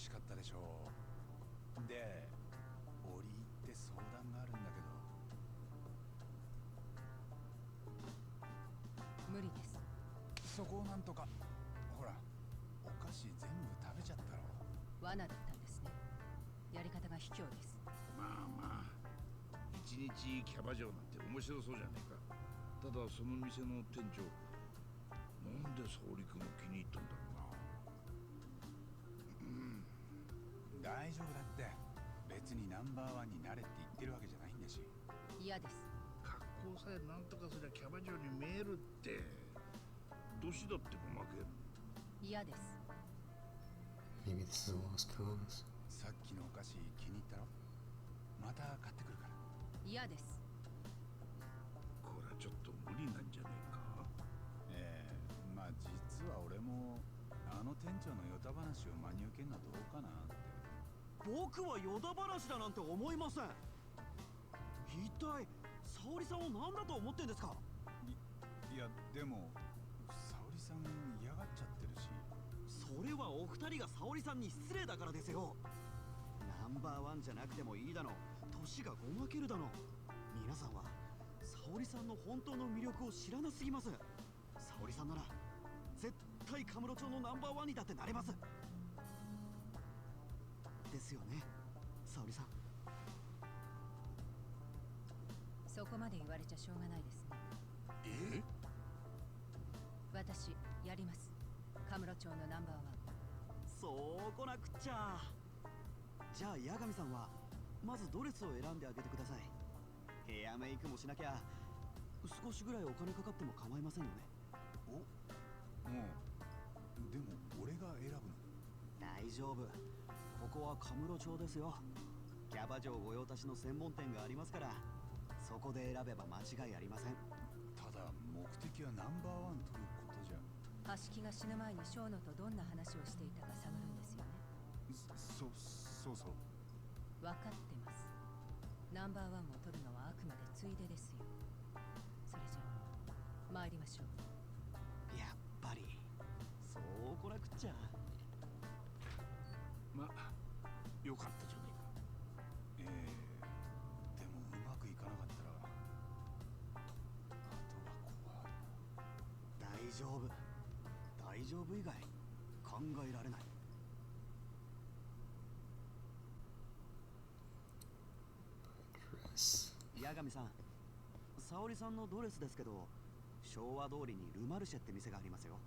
しかったでしょう。で、折り入って相談があるんだけど。無理です。そこをなんとか。ほら、お菓子全部食べちゃったろ。罠だったんですね。やり方が卑怯です。まあまあ、一日キャバ嬢なんて面白そうじゃねえか。ただその店の店長、なんで沙織君を気に入ったんだろうな。大丈夫だって。別にナンバーワンになれって言ってるわけじゃないんだし。嫌です。格好さえなんとかすりゃキャバ嬢に見えるって。年だっても負ける。嫌です。Maybe this is a lost cause. さっきのお菓子気に入ったろ。また買ってくるから。嫌です。これはちょっと無理なんじゃねえか。まあ実は俺もあの店長のヨタ話を真に受けるのはどうかなって。僕はヨタ話だなんて思いません。一体沙織さんを何だと思ってんですか。いやでも沙織さん嫌がっちゃってるし。それはお二人が沙織さんに失礼だからですよ。ナンバーワンじゃなくてもいいだの、年がごまけるだの。皆さんは沙織さんの本当の魅力を知らなすぎます。沙織さんなら絶対カムロ町のナンバーワンにだってなれます。ですよね、沙織さん。そこまで言われちゃしょうがないですね。私やります。カムロ町のナンバーワン。そうこなくっちゃ。じゃあ八神さんはまずドレスを選んであげてください。ヘアメイクもしなきゃ少しぐらいお金かかっても構いませんよね。でも俺が選ぶの。大丈夫、ここはカムロ町ですよ。キャバ嬢御用達の専門店がありますから、そこで選べば間違いありません。ただ目的はナンバーワン取ることじゃ。橋木が死ぬ前にショーノとどんな話をしていたか探るんですよね。そう。分かってます。ナンバーワンを取るのはあくまでついでですよ。それじゃあ参りましょう。やっぱりそうこなくっちゃ。まあよかったじゃねえか。でもうまくいかなかったらあとは怖い。大丈夫以外考えられない。八神さん、沙織さんのドレスですけど、昭和通りにルマルシェって店がありますよ。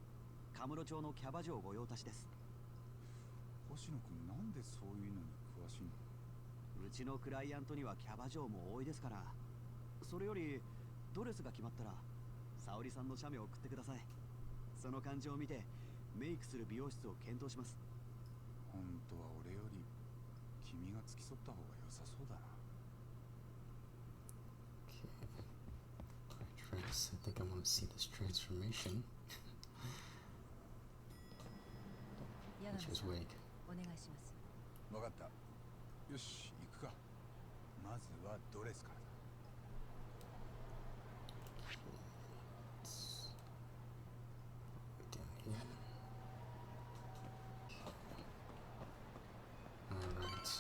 カムロ町のキャバ嬢御用達です。星野くんなんでそういうのに詳しいの。うちのクライアントにはキャバ嬢も多いですから。それよりドレスが決まったら沙織さんの写メを送ってください。その感じを見てメイクする美容室を検討します。本当は俺より君が付き添った方が良さそうだな。Dress. I think I want to see this transformation. 八神 Which さ was ん、 wig. お願いします。分かった。よし行くか。まずはドレスからだ。Down here. Alright.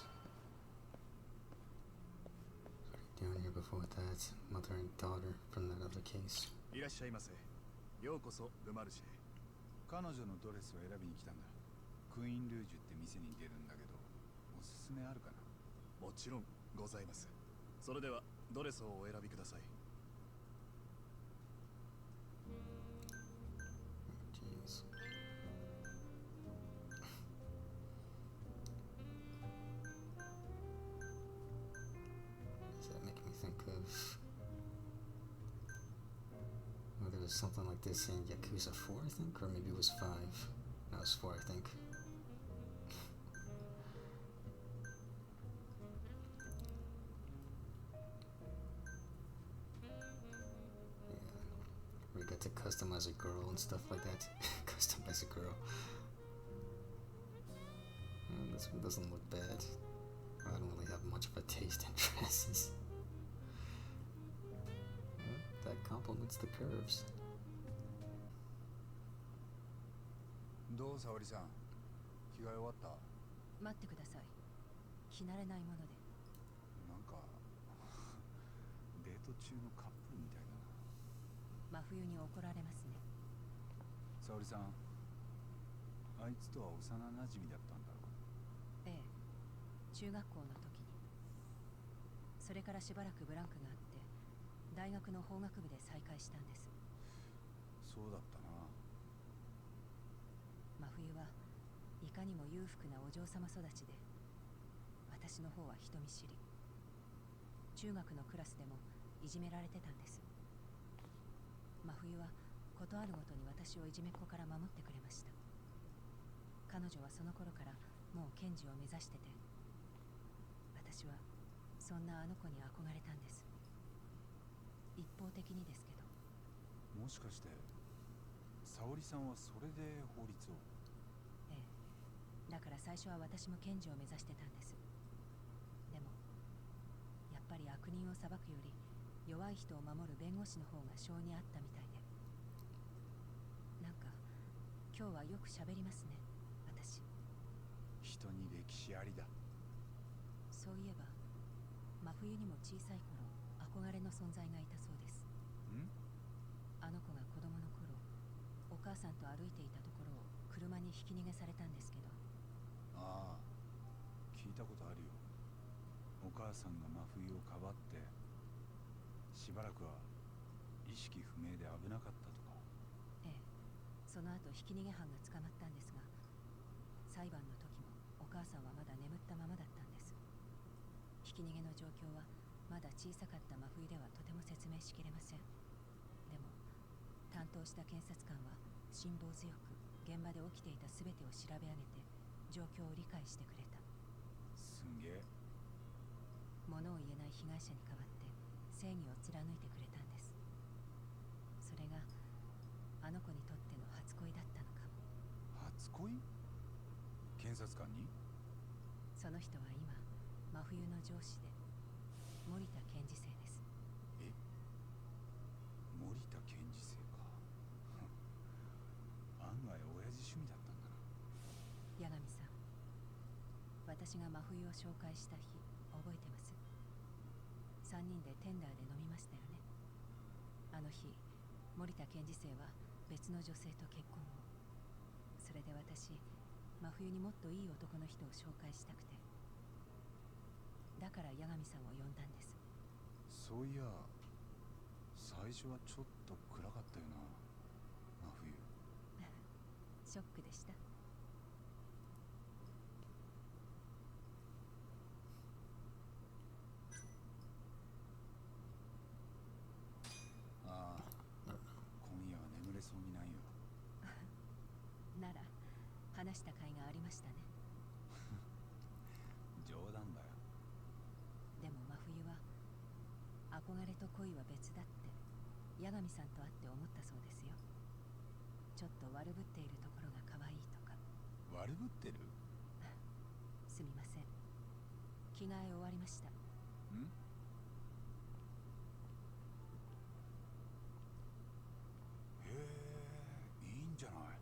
Down here before that, mother and daughter from that other case. いらっしゃいませ。ようこそルマルシェ。彼女のドレスを選びに来たんだ。クイーンルージュって店に出るんだけど、おすすめあるかな。もちろんございます。それではドレスをお選びください。Jeez. Does that make me think of... Oh, there was something like this in Yakuza 4, I think? Or maybe it was 5. No, it was 4, I think. We got to customize a girl and stuff like that. Customize a girl. This one doesn't look bad. I don't really have much of a taste in dresses. Well, that complements the curves. どう沙織さん、着替え終わった？待ってください。着慣れないもので。なんかデート中のカップルみたいだな。真冬に怒られますね。沙織さん、あいつとは幼なじみだったんだろう。ええ、中学校の時に。それからしばらくブランクがあって大学の法学部で再会したんです。そうだったな。真冬はいかにも裕福なお嬢様育ちで、私の方は人見知り。中学のクラスでもいじめられてたんです。真冬はことあるごとに私をいじめっ子から守ってくれました。彼女はその頃からもう検事を目指してて、私はそんなあの子に憧れたんです。一方的にですけど。もしかして沙織さんはそれで法律を？ええ、だから最初は私も検事を目指してたんです。でもやっぱり悪人を裁くより弱い人を守る弁護士の方が性に合ったみたいで。なんか今日はよく喋りますね、私。人に歴史ありだ。そういえば真冬にも小さい頃憧れの存在がいたそうです。ん？あの子が子供の頃お母さんと歩いていたところを車にひき逃げされたんですけど。ああ、聞いたことあるよ。お母さんが真冬をかばってしばらくは意識不明で危なかったとか。ええ、その後ひき逃げ犯が捕まったんですが、裁判の時もお母さんはまだ眠ったままだったんです。ひき逃げの状況はまだ小さかった真冬ではとても説明しきれません。でも担当した検察官は辛抱強く現場で起きていた全てを調べ上げて状況を理解してくれた。すんげえ。物を言えない被害者に代わって正義を貫いてくれたんです。それがあの子にとっての初恋だったのかも。初恋？検察官に？その人は今真冬の上司で森田検事正です。え？森田検事正か。案外親父趣味だったんだな。八神さん、私が真冬を紹介した日覚えてます？3人でテンダーで飲みましたよね。あの日森田検事正は別の女性と結婚を。それで私、真冬にもっといい男の人を紹介したくて、だから八神さんを呼んだんです。そういや最初はちょっと暗かったよな、真冬。ショックでした。ああ、今夜は眠れそうにないよ。なら話した甲斐がありましたね。冗談だよ。でも真冬は憧れと恋は別だって八神さんと会って思ったそうですよ。ちょっと悪ぶっているところが可愛いとか。悪ぶってる？すみません、着替え終わりました。ん？へえ、いいんじゃない。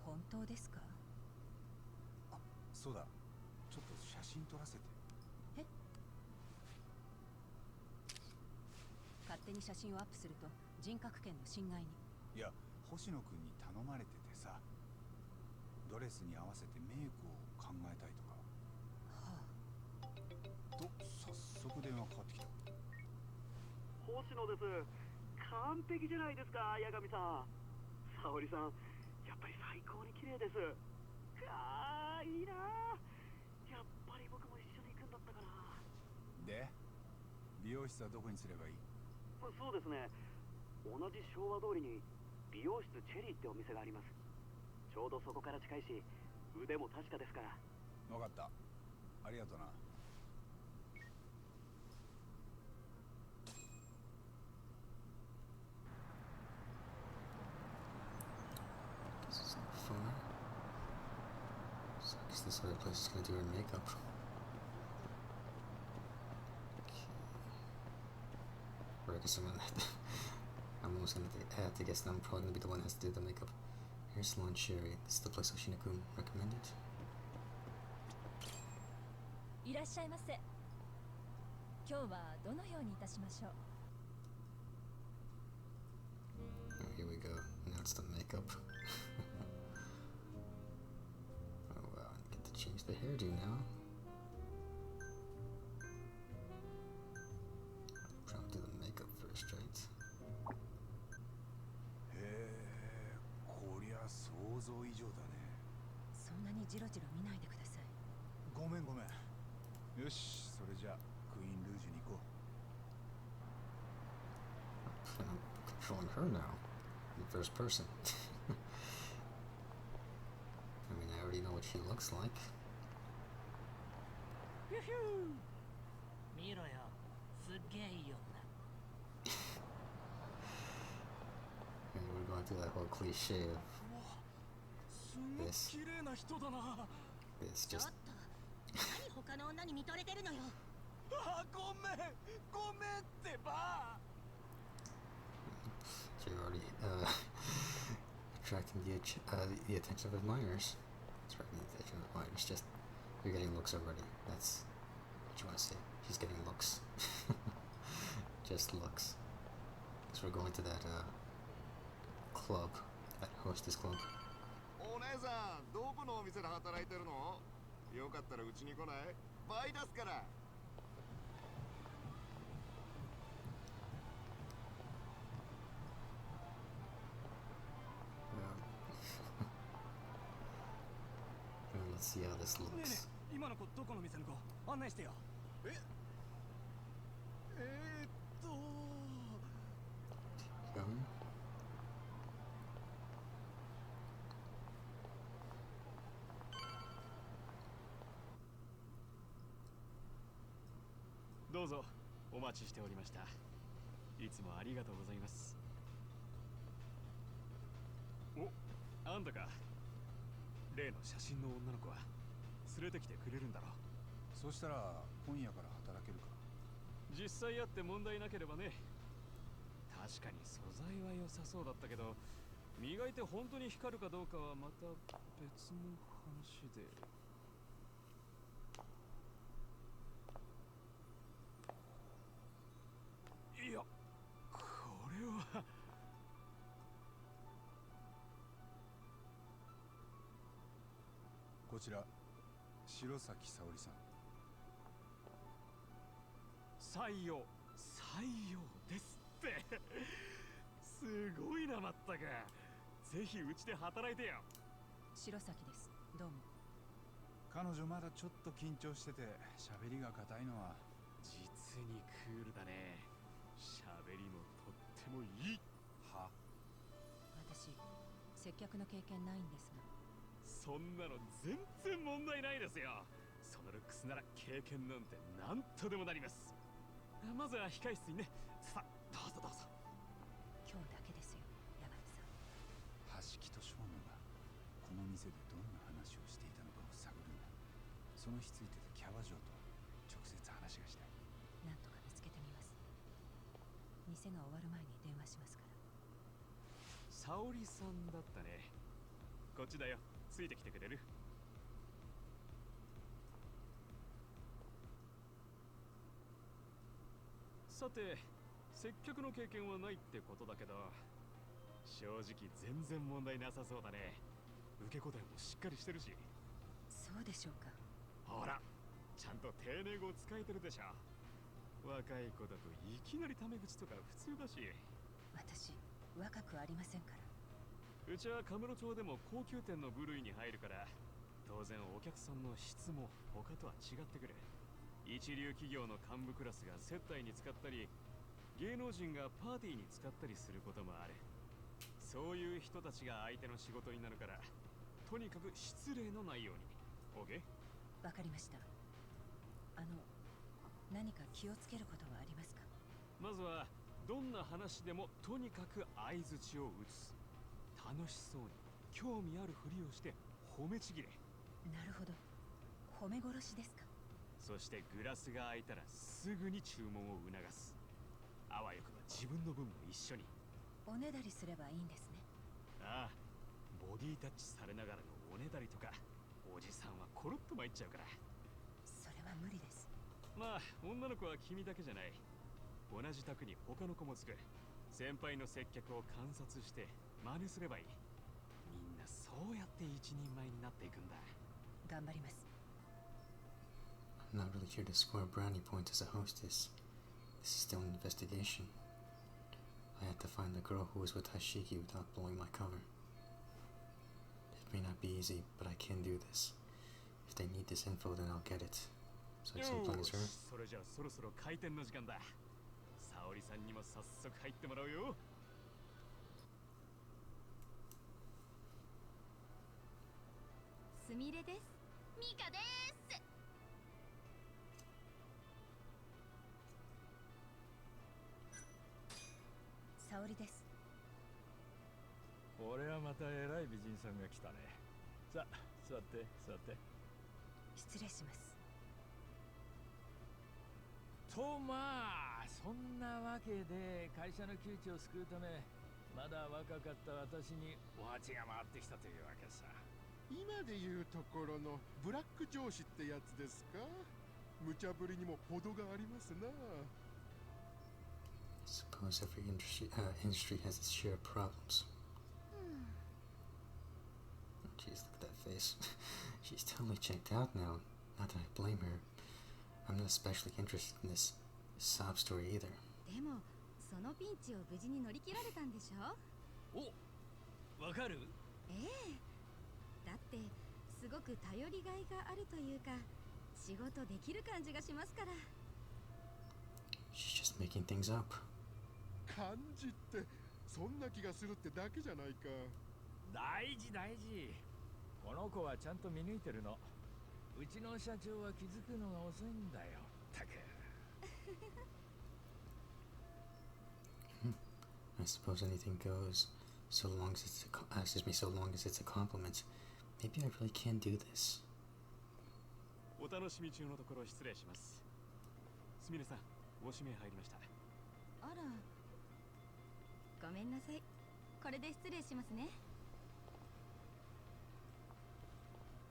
本当ですか？あ、そうだ、ちょっと写真撮らせて。え？勝手に写真をアップすると人格権の侵害に。いや、星野くんに頼まれててさ、ドレスに合わせてメイクを考えたいとか。はあ。と早速電話かかってきた。星野です。完璧じゃないですか、八神さん。沙織さん、やっぱり最高に綺麗です。あー、いいなー。やっぱり僕も一緒に行くんだったかな。で、美容室はどこにすればいい？そうですね、同じ昭和通りに美容室チェリーってお店があります。ちょうどそこから近いし、腕も確かですから。分かった、ありがとな。This is not far. So I guess this other place is gonna do her makeup. Okay. Or I guess I'm gonna have to, I'm almost gonna have to guess that I'm probably gonna be the one that has to do the makeup. Hair salon Sherry. This is the place Oshinakun recommended. らっしゃいませ。今日はどのようにいたしましょう。 Oh, here we go. Now it's the makeup. Oh wow, I get to change the hairdo now. Probably do the makeup first, right? へえ、こりゃ想像以上だね。そんなにジロジロ見ないでください。ごめんごめん。よし、それじゃあクイーンルージュに行こう。I'm controlling her now. In first person. I mean, I already know what she looks like. 見ろよ、すっげえいい女。 And we're going through that whole cliche of すごい綺麗な人だな。 this ちょっ just と、何他の女に見とれてるのよ。あ、ごめんごめんってば。 you're already attracting the attention of admirers. Attracting the attention of admirers. Just you're getting looks already. That's what you want to say. She's getting looks. Just looks. So we're going to that club, that hostess club. お姉さん、どこのお店で働いてるの？よかったらうちに来ない？倍出すから。Let's see how this ねえね looks. え、今の子どこの店の子？案内してよ。えーっと。 Going? どうぞお待ちしておりました。いつもありがとうございます。お、あんたか。例の写真の女の子は連れてきてくれるんだろう。そしたら今夜から働けるか。実際あって問題なければね。確かに素材は良さそうだったけど、磨いて本当に光るかどうかはまた別の話で。いや、これは。こちら白崎沙織さん。採用ですってすごいな、まったく。ぜひうちで働いてよ。白崎です。どうも。彼女まだちょっと緊張してて喋りが硬いのは。実にクールだね。喋りもとってもいい。は？私、接客の経験ないんですが。そんなの全然問題ないですよ。そのルックスなら経験なんて何とでもなります。まずは控室にね。さあ、どうぞどうぞ。今日だけですよ、山根さん。橋木と正野がこの店でどんな話をしていたのかを探るんだ。その日ついてたキャバ嬢と直接話がしたい。なんとか見つけてみます。店が終わる前に電話しますから。沙織さんだったね。こっちだよ。ついてきてくれる？さて、接客の経験はないってことだけど、正直全然問題なさそうだね。受け答えもしっかりしてるし。そうでしょうか。ほら、ちゃんと丁寧語使えてるでしょ。若い子だといきなりタメ口とか普通だし。私、若くありませんから。うちはカムロ町でも高級店の部類に入るから、当然お客さんの質も他とは違ってくる。一流企業の幹部クラスが接待に使ったり、芸能人がパーティーに使ったりすることもある。そういう人たちが相手の仕事になるから、とにかく失礼のないように。OK？ わかりました。何か気をつけることはありますか？まずはどんな話でもとにかく相槌を打つ。楽しそうに興味あるふりをして褒めちぎれ。なるほど。褒め殺しですか？そしてグラスが空いたらすぐに注文を促す。あわよくば自分の分も一緒に。おねだりすればいいんですね。ああ、ボディタッチされながらのおねだりとか、おじさんはコロッと参っちゃうから。それは無理です。まあ女の子は君だけじゃない。同じ宅に他の子もつく。先輩の接客を観察して真似すればいい。みんなそうやって一人前になっていくんだ。頑張ります。I'm not really here to score brownie points as a hostess. This is still an investigation. I had to find the girl who was with Hashiki without blowing my cover. It may not be easy, but I can do this. If they need this info, then I'll get it. So it's same plan as her. それじゃあそろそろ開店の時間だ。沙織さんにも早速入ってもらうよ。すみれです。ミカです。沙織です。これはまた偉い美人さんが来たね。さあ、座って座って。失礼します。とまあ、そんなわけで会社の窮地を救うため、まだ若かった私にお鉢が回ってきたというわけさ。今でいうところのブラック上司ってやつですか。無茶ぶりにも程がありますな。I suppose every industry has its share of problems. Jeez, look at that face. She's totally checked out now. Not that I blame her. I'm not especially interested in this sob story either. でもそのピンチを無事に乗り切られたんでしょ。お、わかる？ええ。だってすごく頼りがいがあるというか、仕事できる感じがしますから。She's just making things up. 感じってそんな気がするってだけじゃないか。大事大事。この子はちゃんと見抜いてるの。うちの社長は気づくのが遅いんだよ。たく。I suppose anything goes, so long as it's so long as it's a compliment. Maybe I really can do this. お楽しみ中のところ失礼します。すみれさん、ご指名入りました。あら、ごめんなさい。これで失礼しますね。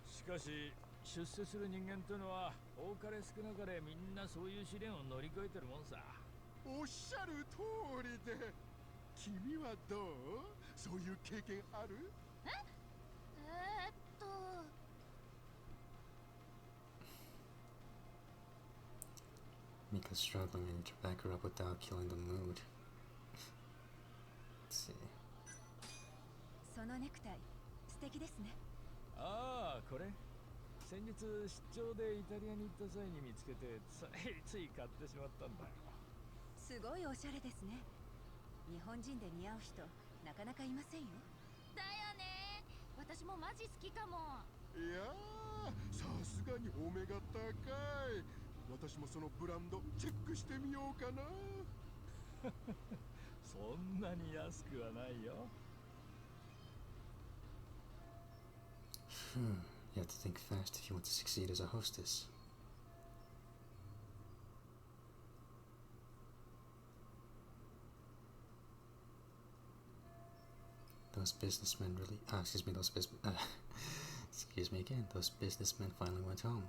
しかし出世する人間というのは多かれ少なかれみんなそういう試練を乗り越えてるもんさ。おっしゃる通りで。君はどう？そういう経験ある？Mika's struggling and to back her up without killing the mood. Let's see. そのネクタイ素敵ですね。ああ、これ先日出張でイタリアに行った際に見つけてつい買ってしまったんだよ。すごいおしゃれですね。日本人で似合う人なかなかいませんよ。だよね。私もマジ好きかも。いやー、さすがにお目が高い。私もそのブランドチェックしてみようかな。そんなに安くはないよ。You have to think fast if you want to succeed as a hostess. Those businessmen really... excuse me, excuse me again. Those businessmen finally went home.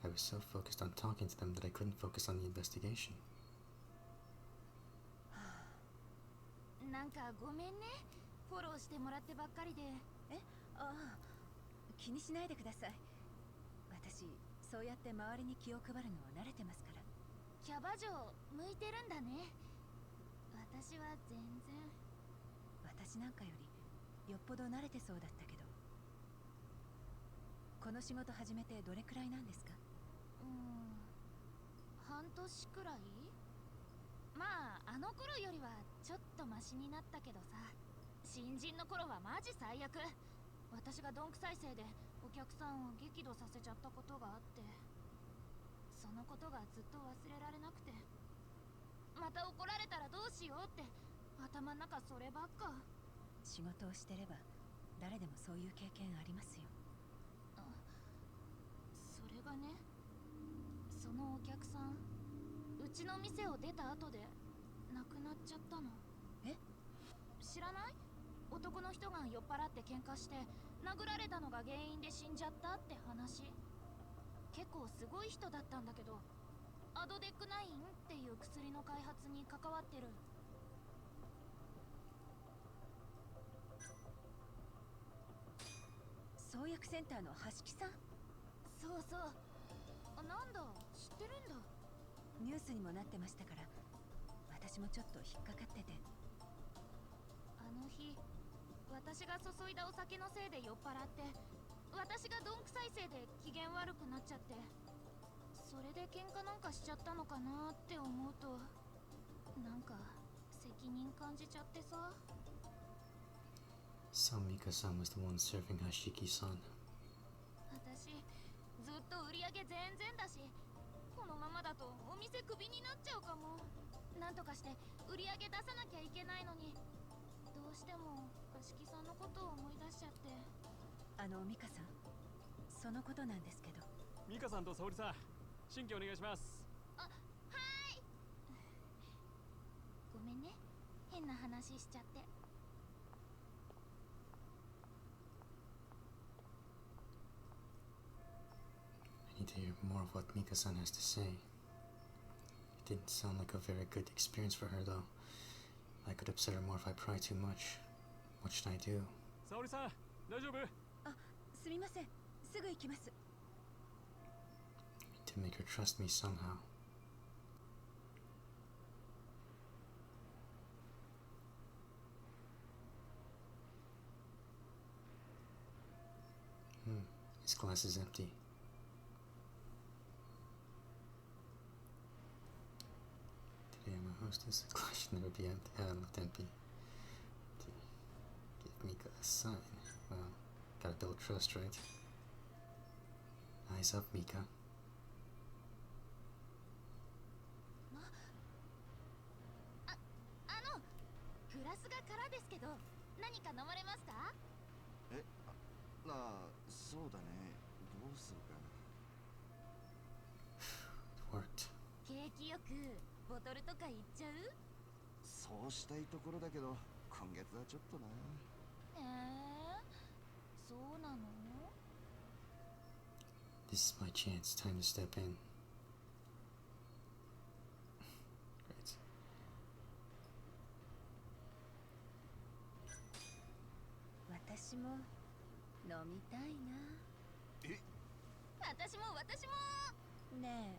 I was so focused on talking to them that I couldn't focus on the investigation. なんかごめんね。フォローしてもらってばっかりで。ああ、気にしないでください。私、そうやって周りに気を配るのは慣れてますから。キャバ嬢向いてるんだね。私は全然。私なんかよりよっぽど慣れてそうだったけど。この仕事始めてどれくらいなんですか？半年くらい。まああの頃よりはちょっとマシになったけどさ。新人の頃はマジ最悪。私がどんくさいせいでお客さんを激怒させちゃったことがあって、そのことがずっと忘れられなくて、また怒られたらどうしようって頭の中そればっか。仕事をしてれば誰でもそういう経験ありますよ。それがね、そのお客さん、うちの店を出た後で亡くなっちゃったの。知らない？男の人が酔っ払って喧嘩して殴られたのが原因で死んじゃったって話。結構構すごい人だったんだけど、アドデックナインっていう薬の開発に関わってる。創薬センターの橋木さん。そうそう。なんだ、知ってるんだ。ニュースにもなってましたから、私もちょっと引っかかってて。あの日、私が注いだお酒のせいで酔っ払って、私がどんくさいせいで機嫌悪くなっちゃって、それで喧嘩なんかしちゃったのかなって思うと、なんか責任感じちゃってさ。So Mika-san was the one serving Hashiki-san. 私ずっと売り上げ全然だし、このままだとお店クビになっちゃうかも。なんとかして売り上げ出さなきゃいけないのに、どうしても橋木さんのことを思い出しちゃって。ミカさん、そのことなんですけど。ミカさんと沙織さん、新規お願いします。あ、はーい。ごめんね、変な話しちゃって。I need to hear more of what Mika-san has to say. It didn't sound like a very good experience for her, though. I could upset her more if I pry too much. What should I do? 沙織さん、大丈夫？すみません、すぐ行きます。To make her trust me somehow. His glass is empty. Today I'm a hostess. The glass should never be empty. Left empty. To give Mika a sign. Well, gotta build trust, right? Eyes up, Mika. グラスが空ですけど、何か飲まれますか？そうだね。どうするか。It worked. 景気よくボトルとかいっちゃう？そうしたいところだけど、今月はちょっとな。そうなの？ This is my chance. Time to step in. Great. 私も飲みたいな。私もね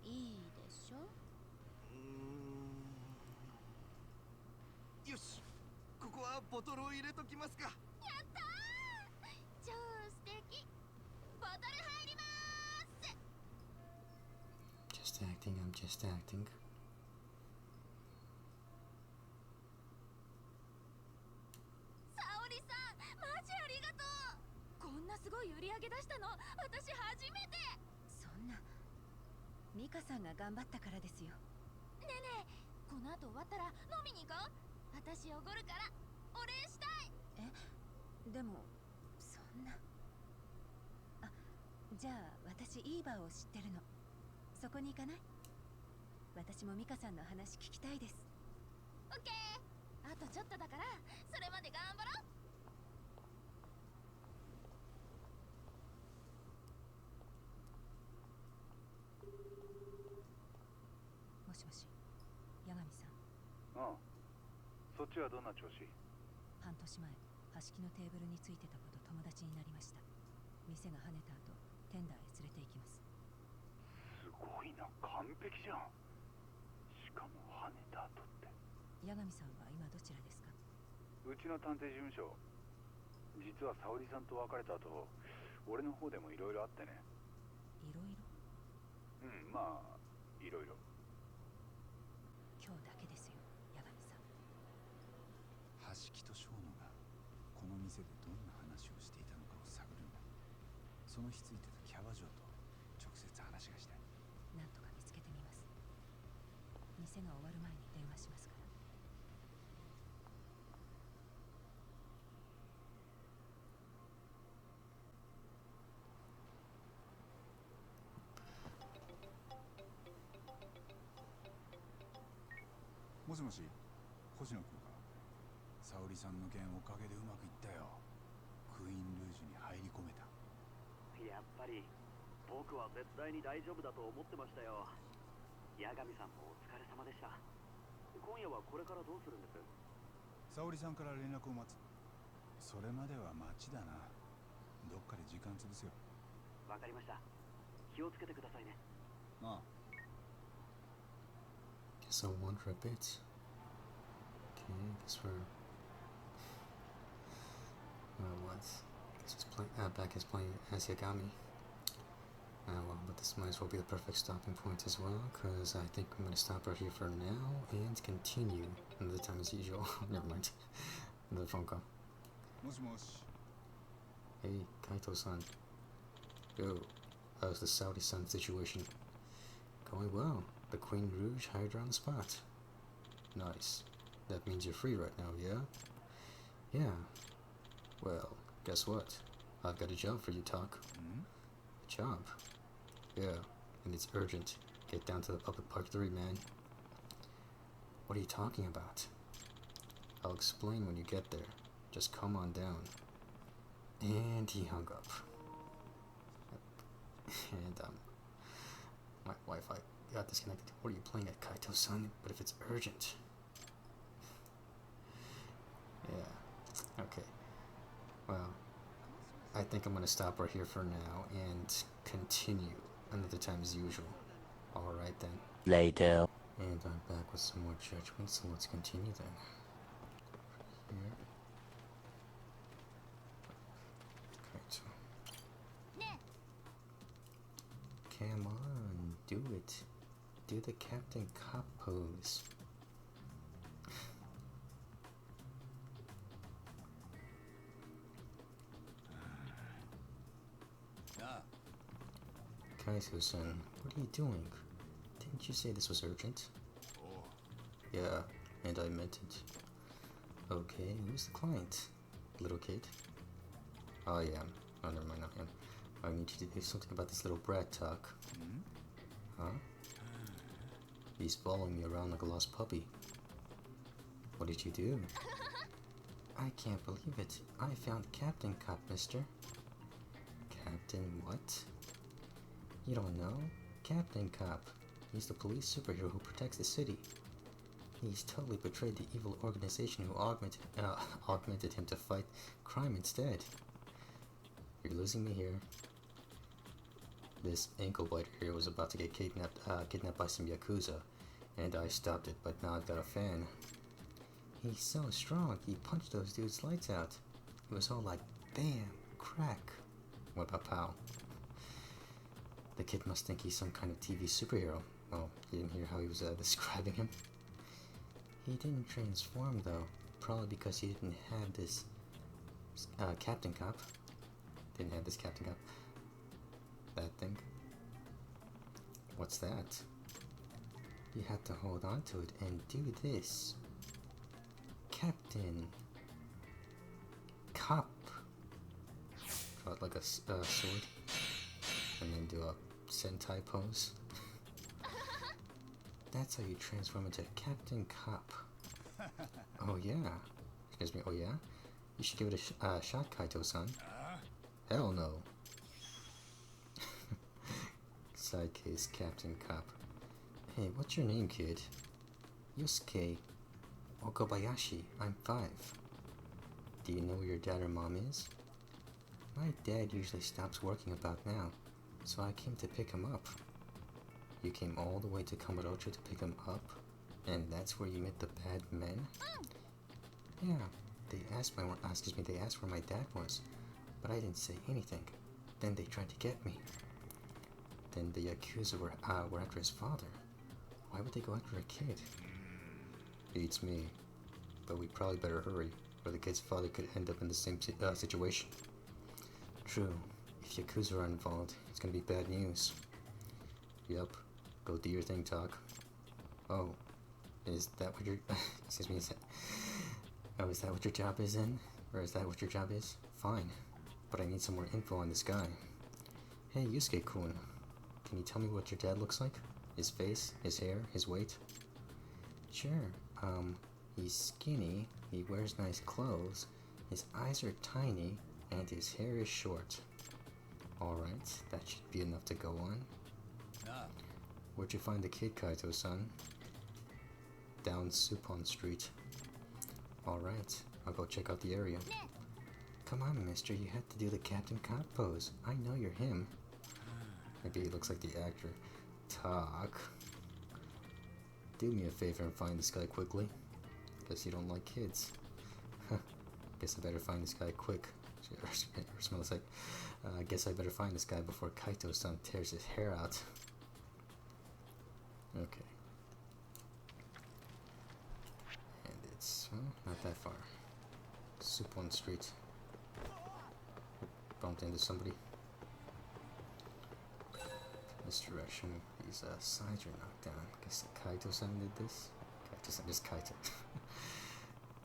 え、いいでしょ。よし、ここはボトルを入れときますか。やったー、超素敵。ボトル入りまーす。 Just acting, I'm just acting. 沙織さん、マジありがとう。こんなすごい売り上げ出したの、私初めて。そんな、ミカさんが頑張ったからですよ。ねえねえ、この後終わったら飲みに行こう。私おごるからお礼したい。でもそんな。じゃあ私いいバーを知ってるの。そこに行かない？私もミカさんの話聞きたいです。オッケー。あとちょっとだから、それまで頑張ろう。もしもし、八神さん。そっちはどんな調子？半年前、橋木のテーブルについてた子と友達になりました。店が跳ねた後、テンダーへ連れて行きます。すごいな、完璧じゃん。しかも跳ねた後って。八神さんは今どちらですか？うちの探偵事務所。実は沙織さんと別れた後、俺の方でもいろいろあってね。いろいろ？まあいろいろ。今日だけですよ、八神さん。橋木と小野がこの店でどんな話をしていたのかを探るんだ。その日ついてたキャバ嬢と直接話がしたい。なんとか見つけてみます。店が終わる前に電話しますから。もしもし、星野君か。沙織さんの件おかげでうまくいったよ。クイーンルージュに入り込めた。やっぱり僕は絶対に大丈夫だと思ってましたよ。八神さんもお疲れ様でした。今夜はこれからどうするんです？沙織さんから連絡を待つ。それまでは待ちだな。どっかで時間潰すよ。わかりました。気をつけてくださいね。ああ。Guess I'll wander a bit. Okay, guess we're what? Guess it's back as playing as Yagami. Well, but this might as well be the perfect stopping point as well, because I think I'm going to stop right here for now and continue another time as usual. Never mind. Another phone call. Hey, Kaito-san. Yo, how's the Saori-san situation? Going well. The Queen Rouge hired her on the spot. Nice. That means you're free right now, yeah? Yeah. Well, guess what? I've got a job for you, Talk. A job? Yeah, and it's urgent. Get down to the public park 3, man. What are you talking about? I'll explain when you get there. Just come on down. And he hung up. And, my Wi-Fi got disconnected. What are you playing at, Kaito-san? But if it's urgent... Yeah. Okay. Well, I think I'm gonna stop right here for now and continue another time as usual. Alright then. Later. And I'm back with some more judgment, so let's continue then. Here. Kaito. Come on, do it. Do the Captain Cop pose. Kaito-san, what are you doing? Didn't you say this was urgent? Oh. Yeah, and I meant it. Okay, who's the client? Little kid? Oh yeah, oh never mind, not him. I need you to do something about this little brat, Talk. Huh? He's following me around like a lost puppy. What did you do? I can't believe it. I found Captain Cop, mister. Captain what? You don't know? Captain Cop. He's the police superhero who protects the city. He's totally betrayed the evil organization who augmented him to fight crime instead. You're losing me here. This ankle biter here was about to get kidnapped by some Yakuza, and I stopped it, but now I've got a fan. He's so strong, he punched those dudes' lights out. It was all like, bam, crack. What about pow? The kid must think he's some kind of TV superhero. Well, you didn't hear how he was describing him. He didn't transform though, probably because he didn't have this Captain Cop. Didn't have this Captain Cop. That thing. What's that? You have to hold on to it and do this. Captain Cop. Draw it like a sword. And then do a Sentai pose. That's how you transform into Captain Cop. Oh yeah. Excuse me, oh yeah? You should give it a shot, Kaito-san. Hell no. Side case, Captain Cop. Hey, what's your name, kid? Yusuke Okabayashi. I'm 5. Do you know where your dad or mom is? My dad usually stops working about now, so I came to pick him up. You came all the way to Kamurocho to pick him up? And that's where you met the bad men? Yeah, they asked where my dad was, but I didn't say anything. Then they tried to get me. Then the Yakuza were after his father. Why would they go after a kid? Beats me. But we probably better hurry, or the kid's father could end up in the same situation. True. If Yakuza are involved, it's gonna be bad news. Yep. Go do your thing, Talk. Oh. Is that what your... excuse me, is that what your job is in? Or is that what your job is? Fine. But I need some more info on this guy. Hey, Yusuke-kun. Can you tell me what your dad looks like? His face, his hair, his weight? Sure. He's skinny, he wears nice clothes, his eyes are tiny, and his hair is short. Alright, that should be enough to go on. Where'd you find the kid, Kaito-san? Down Supon Street. Alright, I'll go check out the area. Come on, mister, you had to do the Captain Cop pose. I know you're him. Maybe he looks like the actor. Talk. Do me a favor and find this guy quickly. Guess you don't like kids. Guess I better find this guy quick. Or smells like, guess I better find this guy before Kaito-san tears his hair out. Okay. And it's, well, not that far. Supon Street. Bumped into somebody. This direction, these signs are knocked down. Guess Kaito-san did this? Kaito-san, just Kaito.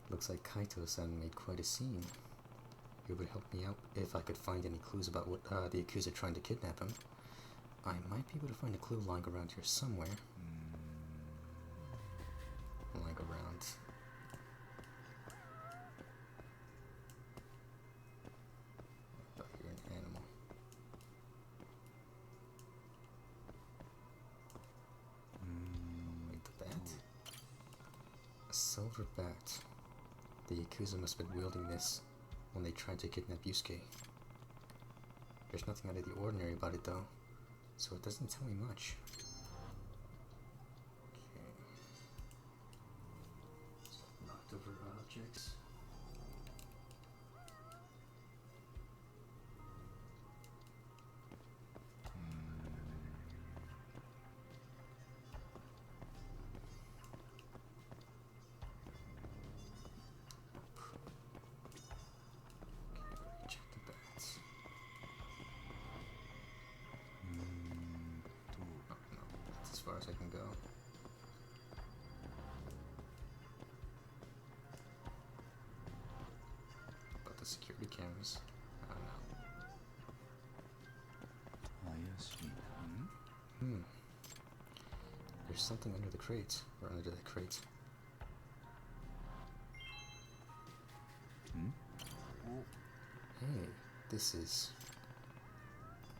Looks like Kaito-san made quite a scene. It would help me out if I could find any clues about what the accuser trying to kidnap him. I might be able to find a clue lying around here somewhere. Lying around. I thought you were an animal. Wait, the bat? A silver bat. The accuser must have been wielding this when they tried to kidnap Yusuke. There's nothing out of the ordinary about it though, so it doesn't tell me much. Okay. Knocked over objects. Check the bats. Oh, no, that's as far as I can go. About the security cameras. I don't know. There's something under the crate, or under the crate. Hey, this is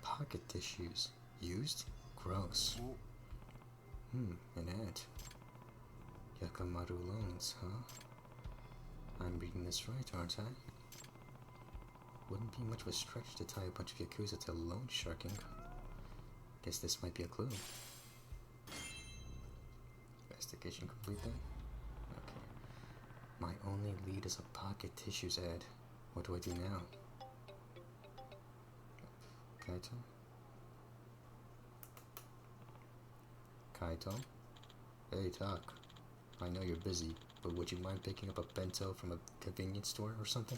pocket tissues. Used? Gross. An ad. Yakamaru loans, huh? I'm reading this right, aren't I? Wouldn't be much of a stretch to tie a bunch of Yakuza to loan sharking. Guess this might be a clue. Investigation complete then? Okay. My only lead is a pocket tissues ad. What do I do now? Kaito? Kaito? Hey, talk. I know you're busy, but would you mind picking up a bento from a convenience store or something?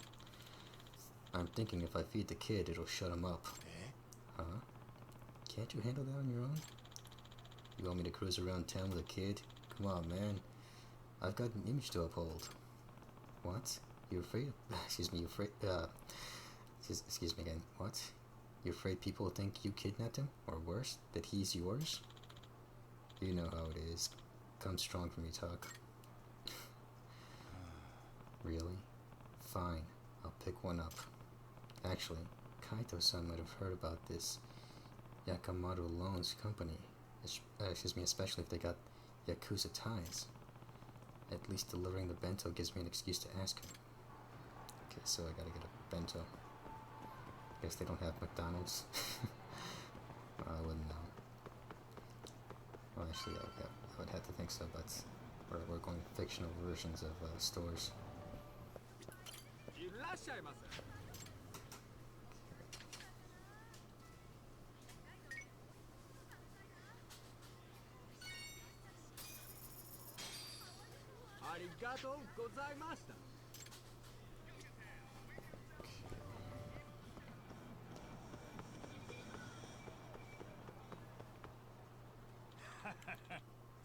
I'm thinking if I feed the kid, it'll shut him up. Huh? Can't you handle that on your own? You want me to cruise around town with a kid? Come on, man. I've got an image to uphold. What? You're afraid of... Excuse me, you're afraid... Excuse me again. What? You're afraid people will think you kidnapped him? Or worse, that he's yours? You know how it is. Come strong for me, Tuck. Really? Fine. I'll pick one up. Actually, Kaito-san might have heard about this Yakamaru Loans company. Excuse me, especially if they got Yakuza ties. At least delivering the bento gives me an excuse to ask him. Okay, so I gotta get a bento. Guess they don't have McDonald's. I wouldn't know. Well, actually, I would have to think so, but we're going fictional versions of stores.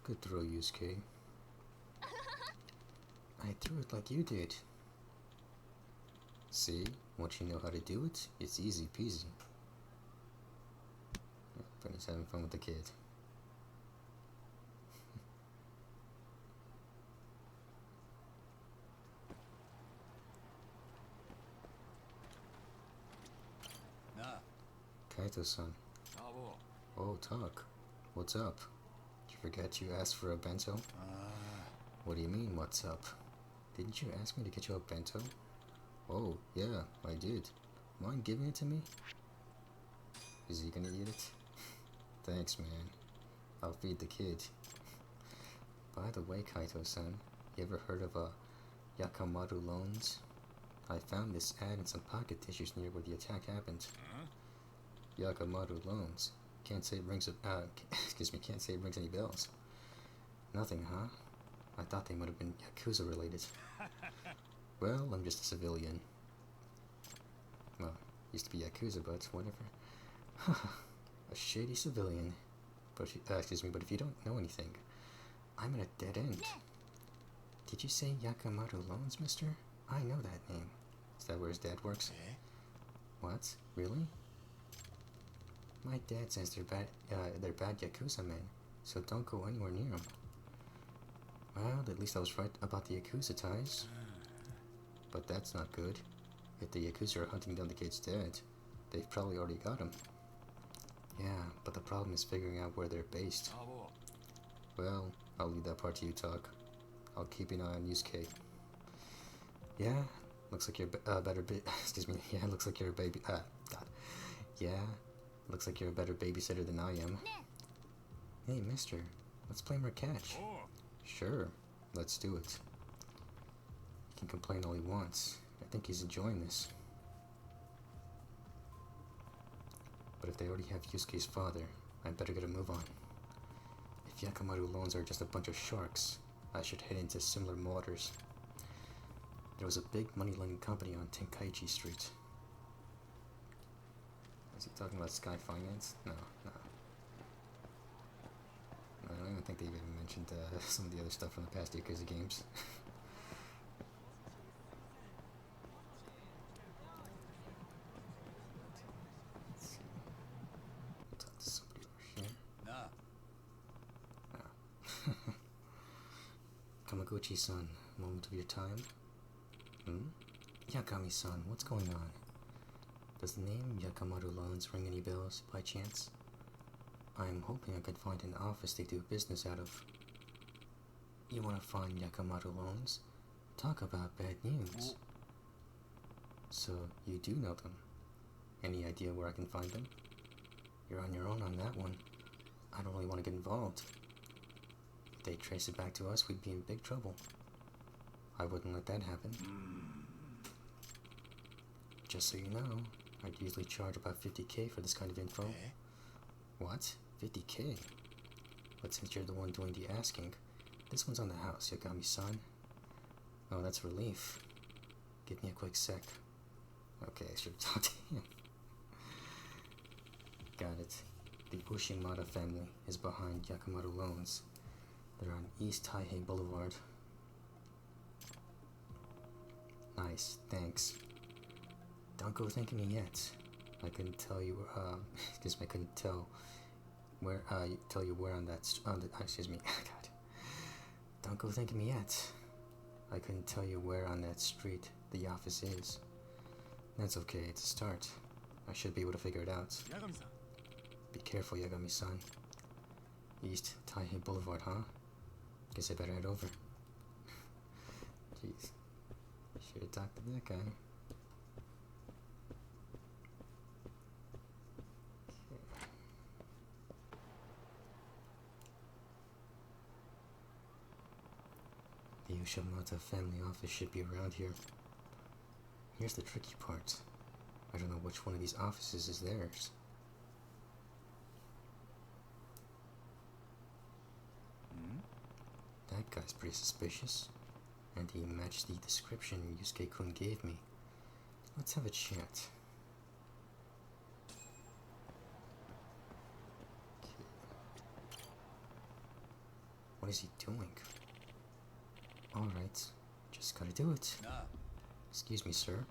Good throw, Yusuke. I threw it like you did. See? Once you know how to do it, it's easy peasy. But he's having fun with the kid. Kaito-san. Oh, talk. What's up? Did you forget you asked for a bento? What do you mean, what's up? Didn't you ask me to get you a bento? Oh, yeah, I did. Mind giving it to me? Is he gonna eat it? Thanks, man. I'll feed the kid. By the way, Kaito-san, you ever heard of Yakamaru loans? I found this ad in some pocket tissues near where the attack happened. Yakamaru loans. Can't say it rings can't say it rings any bells. Nothing, huh? I thought they might have been Yakuza related. Well, I'm just a civilian. Well, used to be Yakuza, but whatever. A shady civilian. But but if you don't know anything, I'm at a dead end. Did you say Yakamaru loans, mister? I know that name. Is that where his dad works? What? Really? My dad says they're bad Yakuza men, so don't go anywhere near them. Well, at least I was right about the Yakuza ties. But that's not good. If the Yakuza are hunting down the kid's dad, they've probably already got him. Yeah, but the problem is figuring out where they're based. Well, I'll leave that part to you, Talk. I'll keep an eye on Yusuke. Yeah, looks like you're yeah, looks like you're a baby. God. Yeah, looks like you're a better babysitter than I am. Hey, mister, let's play more catch. Sure, let's do it. He can complain all he wants. I think he's enjoying this. But if they already have Yusuke's father, I'd better get a move on. If Yakamaru loans are just a bunch of sharks, I should head into similar waters. There was a big money-lending company on Tenkaichi Street. Is he talking about Sky Finance? No. I don't even think they even mentioned some of the other stuff from the past Yakuza games. Let's see. Talk to somebody over here. Kamaguchi-san, moment of your time. Yakami-san, what's going on? Does the name Yakamaru Loans ring any bells, by chance? I'm hoping I could find an office they do business out of. You want to find Yakamaru Loans? Talk about bad news. So, you do know them. Any idea where I can find them? You're on your own on that one. I don't really want to get involved. If they trace it back to us, we'd be in big trouble. I wouldn't let that happen. Just so you know, I'd usually charge about 50k for this kind of info. What? 50k? But since you're the one doing the asking, this one's on the house, Yagami-san. Oh, that's relief. Give me a quick sec. Okay, I should have talked to him. Got it. The Ushimada family is behind Yakamaru Loans. They're on East Taihei Boulevard. Nice, thanks. Don't go thanking me yet. I couldn't tell you, I couldn't tell where, on that, God. Don't go thanking me yet. I couldn't tell you where on that street the office is. That's okay, it's a start. I should be able to figure it out. Yagami-san. Be careful, Yagami-san. East Taihei Boulevard, huh? Guess I better head over. Jeez. Should have talked to that guy. The Ushimada family office should be around here. Here's the tricky part. I don't know which one of these offices is theirs. That guy's pretty suspicious. And he matched the description Yusuke-kun gave me. Let's have a chat. Okay. What is he doing? Alright, just gotta do it. Excuse me, sir.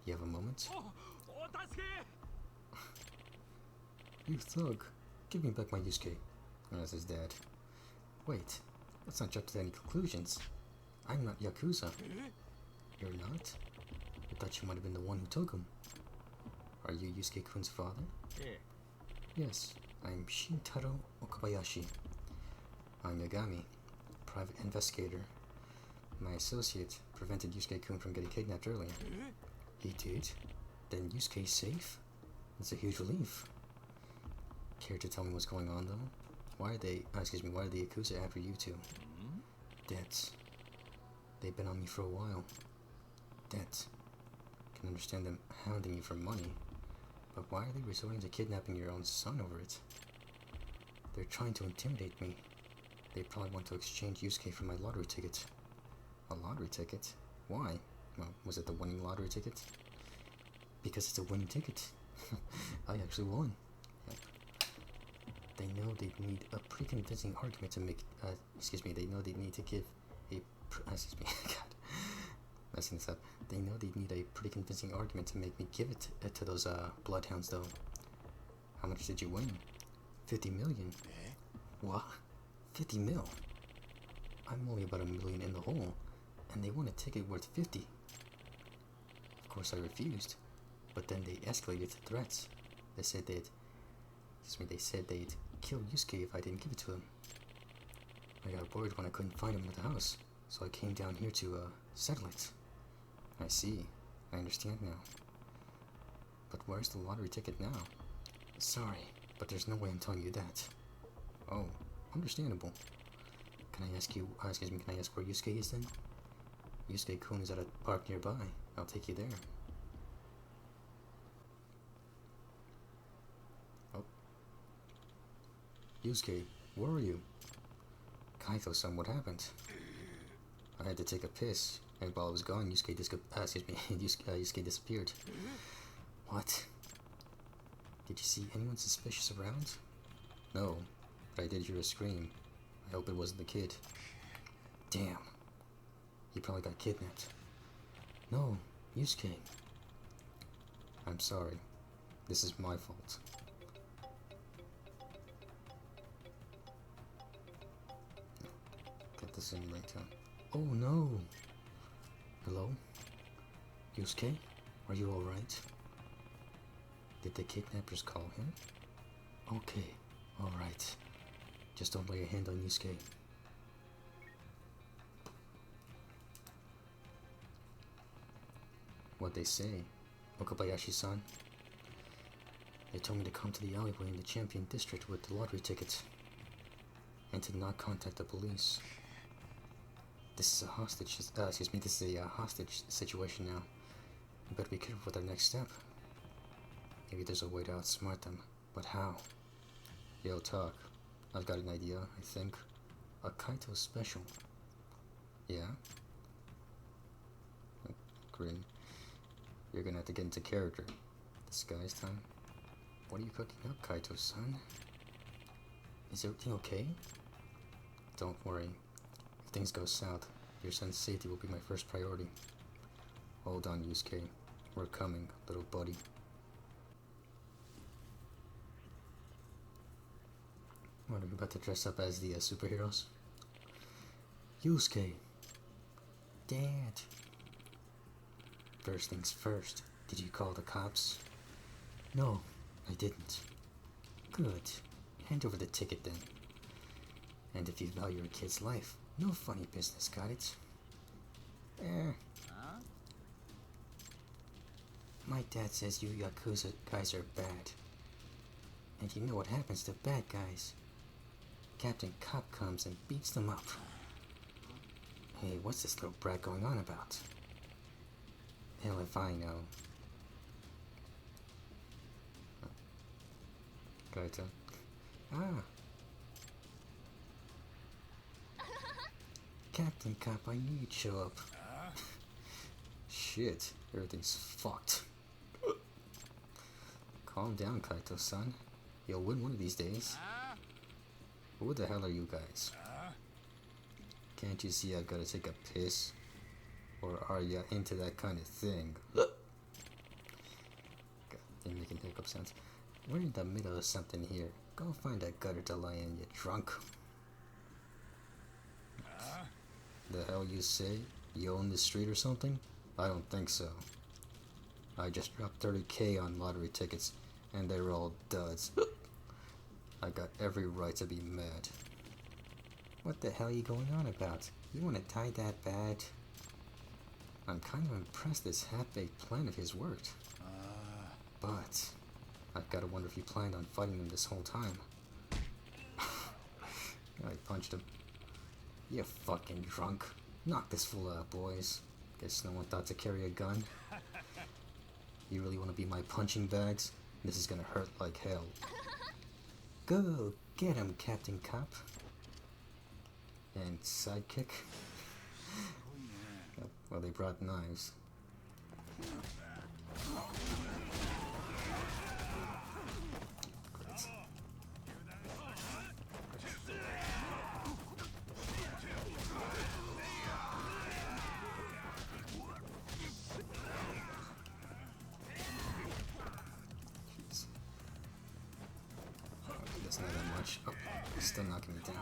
You have a moment? You thug. Give me back my Yusuke. That's his dad. Wait, let's not jump to any conclusions. I'm not Yakuza. You're not? I thought you might have been the one who took him. Are you Yusuke-kun's father? Yeah. Yes, I'm Shintaro Okabayashi. I'm Yagami, private investigator. My associate prevented Yusuke-kun from getting kidnapped earlier. He did? Then Yusuke's safe? That's a huge relief. Care to tell me what's going on, though? Why are the Yakuza after you two? Debts. They've been on me for a while. Debts. Can understand them hounding you for money, but why are they resorting to kidnapping your own son over it? They're trying to intimidate me. They probably want to exchange Yusuke for my lottery ticket. A lottery ticket? Why? Well, was it the winning lottery ticket? Because it's a winning ticket. I actually won. Yep. They know they need a pretty convincing argument to make, they know they need to give a, God, messing this up. They know they need a pretty convincing argument to make me give it to those, bloodhounds, though. How much did you win? 50 million. What? 50 mil? I'm only about $1 million in the hole, and they want a ticket worth 50. Of course I refused, but then they escalated to threats. They said they'd kill Yusuke if I didn't give it to them. I got worried when I couldn't find him at the house, so I came down here to, settle it. I see. I understand now. But where's the lottery ticket now? Sorry, but there's no way I'm telling you that. Oh, understandable. Can I ask where Yusuke is then? Yusuke-kun is at a park nearby. I'll take you there. Oh. Yusuke, where are you? Kaito-san, what happened? I had to take a piss, and while I was gone, Yusuke disappeared. What? Did you see anyone suspicious around? No, but I did hear a scream. I hope it wasn't the kid. Damn. He probably got kidnapped. No, Yusuke. I'm sorry. This is my fault. Get this in ringtone. Oh no. Hello? Yusuke? Are you alright? Did the kidnappers call him? Okay, alright. Just don't lay a hand on Yusuke. What'd they say, Okabayashi-san? They told me to come to the alleyway in the Champion District with the lottery tickets, and to not contact the police. This is a hostage situation now. You better be careful with our next step. Maybe there's a way to outsmart them, but how? Yo, talk. I've got an idea, I think. A Kaito special. Yeah? Grin. You're gonna have to get into character. Disguise time? What are you cooking up, Kaito-san? Is everything okay? Don't worry. If things go south, your son's safety will be my first priority. Hold on, Yusuke. We're coming, little buddy. What, are we about to dress up as the superheroes? Yusuke! Dad! First things first, did you call the cops? No, I didn't. Good. Hand over the ticket then. And if you value your kid's life, no funny business, got it? My dad says you Yakuza guys are bad. And you know what happens to bad guys. Captain Cop comes and beats them up. Hey, what's this little brat going on about? Hell if I know. Kaito. Ah. Captain Cop, I knew you'd show up. Shit, everything's fucked. Calm down, Kaito-san. You'll win one of these days. Who the hell are you guys? Can't you see I've got to take a piss? Or are ya into that kind of thing? God, they're making hiccup sounds. We're in the middle of something here. Go find a gutter to lie in, you drunk. The hell you say? You own this street or something? I don't think so. I just dropped 30K on lottery tickets, and they're all duds. I got every right to be mad. What the hell are you going on about? You want to die that bad? I'm kind of impressed this half-baked plan of his worked. But I've got to wonder if he planned on fighting him this whole time. I punched him. You fucking drunk. Knock this fool out, boys. Guess no one thought to carry a gun. You really want to be my punching bags? This is gonna hurt like hell. Go get him, Captain Cop. And sidekick. Oh, well, they brought knives. Great. Jeez. Oh, he doesn't have that much. Oh, he's still knocking me down.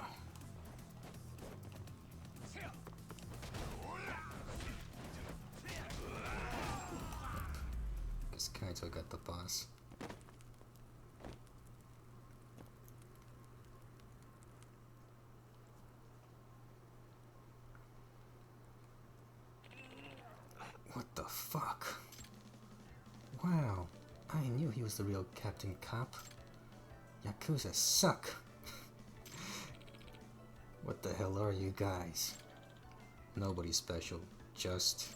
Guess Kaito got the boss. What the fuck? Wow, I knew he was the real Captain Cop. Yakuza suck. What the hell are you guys? Nobody special, just...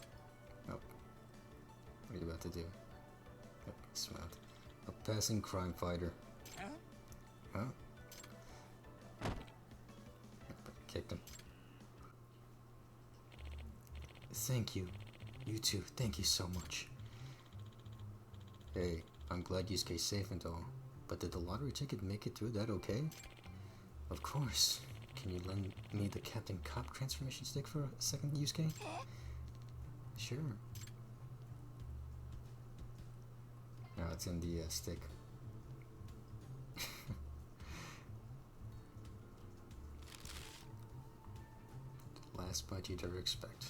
Oh. What are you about to do? Oh, smart. A passing crime fighter. Huh? Kicked him. Thank you. You too, thank you so much. Hey, I'm glad Yusuke's safe and all, but did the lottery ticket make it through that okay? Of course. Can you lend me the Captain Cop transformation stick for a second, Yusuke? Sure. No, it's in the stick. The last bite you'd ever expect.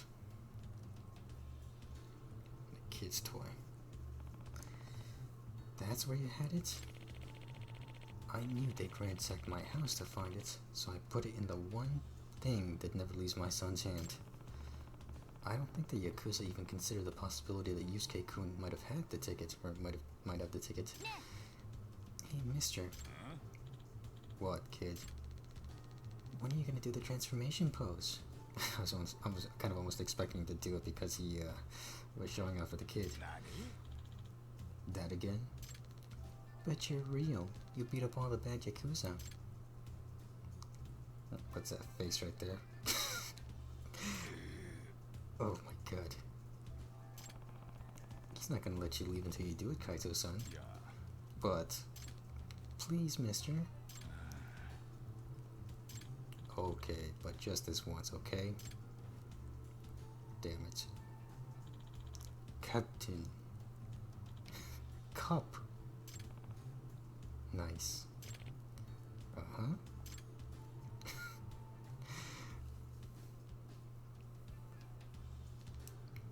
A kid's toy. That's where you had it? I knew they'd ransacked my house to find it, so I put it in the one thing that never leaves my son's hand. I don't think the Yakuza even consider the possibility that Yusuke-kun might have had the ticket, or might have the ticket. Hey, mister. Huh? What, kid? When are you gonna do the transformation pose? I was kind of almost expecting to do it because he was showing off for the kid. That again? But you're real. You beat up all the bad Yakuza. What's that face right there? Oh my god. He's not gonna let you leave until you do it, Kaito-san. Yeah. But, please, mister. Okay, but just this once, okay? Damn it. Captain. Cup. Nice. Uh-huh.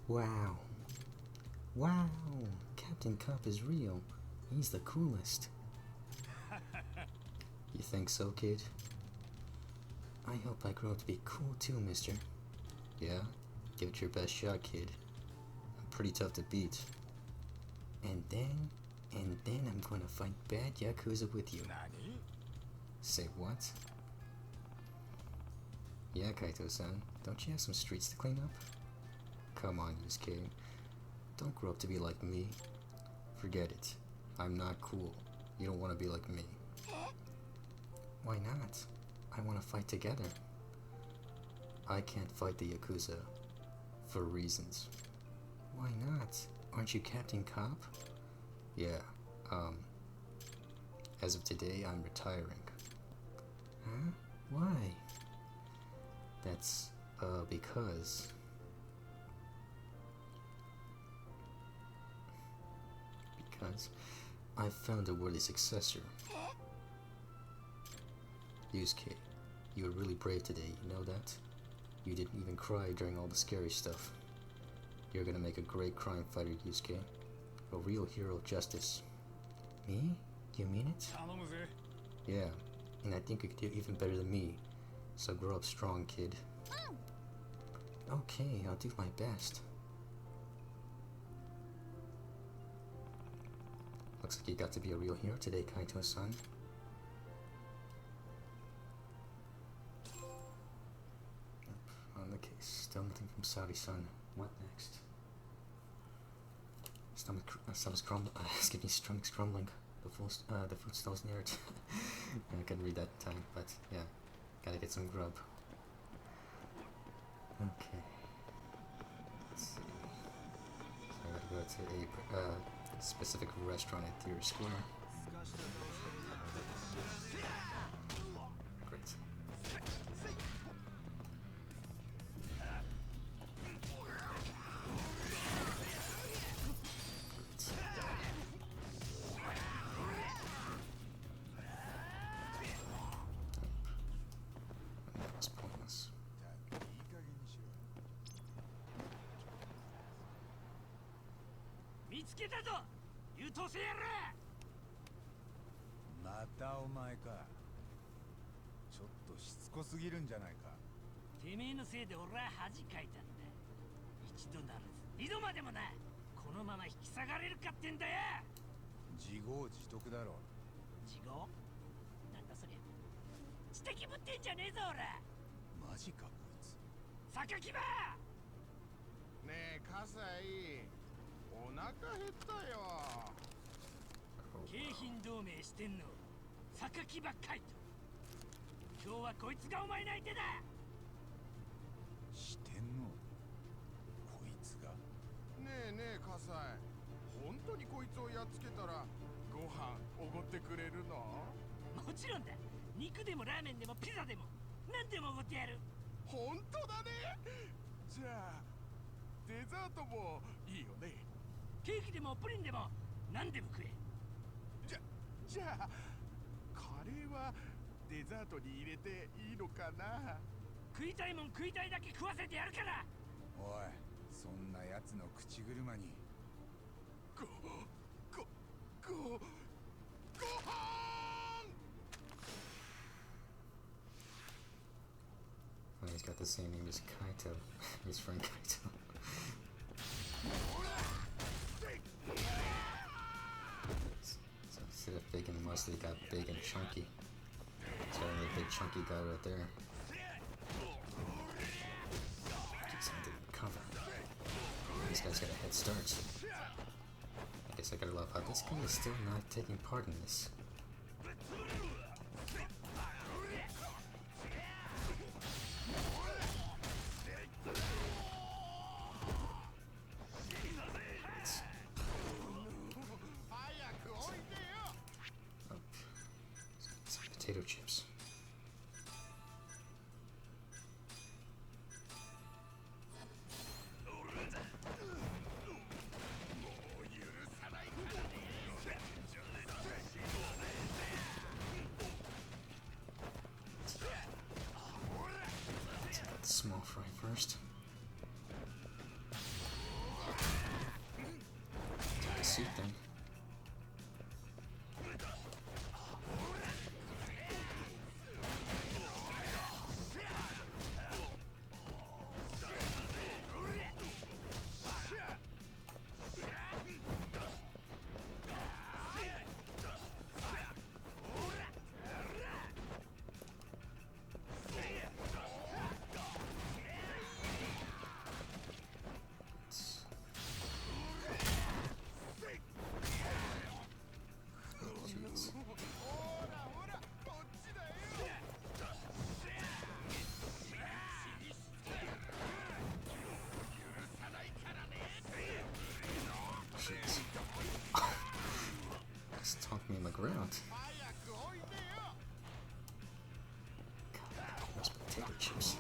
Wow. Wow. Captain Cup is real. He's the coolest. You think so, kid? I hope I grow up to be cool too, mister. Yeah? Give it your best shot, kid. I'm pretty tough to beat. And then I'm gonna fight bad Yakuza with you. Nani? Say what? Yeah, Kaito-san. Don't you have some streets to clean up? Come on, Yusuke. Don't grow up to be like me. Forget it. I'm not cool. You don't want to be like me. Why not? I want to fight together. I can't fight the Yakuza. For reasons. Why not? Aren't you Captain Cop? Yeah, as of today, I'm retiring. Huh? Why? That's, because... I've found a worthy successor. Yusuke, you were really brave today, you know that? You didn't even cry during all the scary stuff. You're gonna make a great crime fighter, Yusuke. A real hero of justice. Me? You mean it? Yeah, and I think you could do even better than me. So grow up strong, kid. Okay, I'll do my best. Looks like you got to be a real hero today, Kaito-san. On the case. Still nothing from Saori-san. What next? Stomach's crumbling. Excuse me, stomach's crumbling. The food stall's near it. I couldn't read that time, but yeah. Gotta get some grub. Okay. Let's see. So I gotta go to a specific restaurant at Theater Square. Great. That was pointless. 見つけたぞ優等生やらまたお前か。ちょっとしつこすぎるんじゃないか。てめえのせいで俺は恥かいたんだ一度ならず二度までもないこのまま引き下がれるかってんだよ自業自得だろ。自業なんだそりゃ知的ぶってんじゃねえぞ俺マジかこいつ。榊場ねえ葛西お腹減ったよ京浜同盟してんの榊場海斗今日はこいつがお前の相手だ四天王こいつが。ねえねえ葛西本当にこいつをやっつけたらご飯おごってくれるのもちろんだ肉でもラーメンでもピザでも何でもおごってやる本当だねじゃあデザートもいいよねケーキでもプリンでも何でも食えじゃあカレーはデザートに入れていいのかな食いたいもん食いたいだけ食わせてやるからおい、そんな奴の口車に。ご飯Well, he's got the same name as Kaito. His friend Kaito. So instead of big and muscly, got big and chunky. He's got a big chunky guy right there. Get something to cover. This guy's got a head start. I guess I gotta love how this guy is still not taking part in this. Some potato chips. Small fry first. Take a seat then. Jeez. Just tonked me on the ground. God, those potato chips.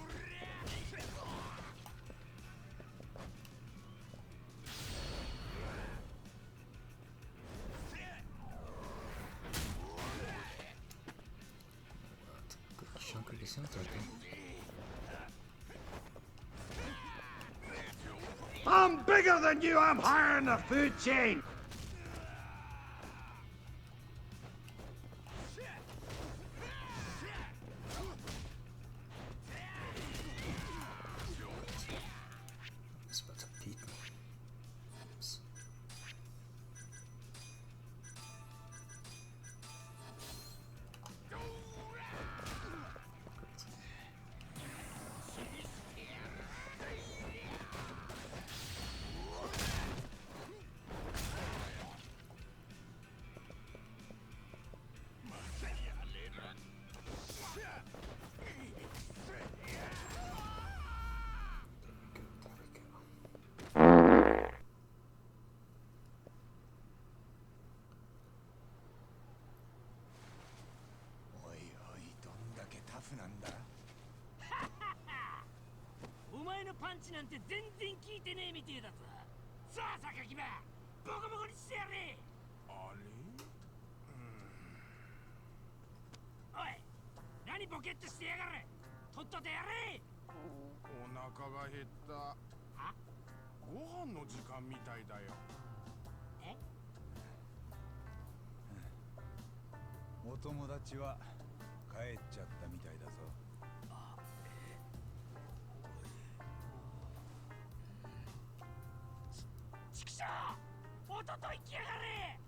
Good chunk of this out there, I'm bigger than you, I'm higher in the food chain! パンチなんて全然効いてねえみてえだぞ。さあ榊場、ボコボコにしてやれ。あれ？おい、何ボケっとしてやがる。とっととやれ。お腹が減った。は？ご飯の時間みたいだよ。え？お友達は帰っちゃったみたいだぞ。ちくしょう！おととい来やがれ。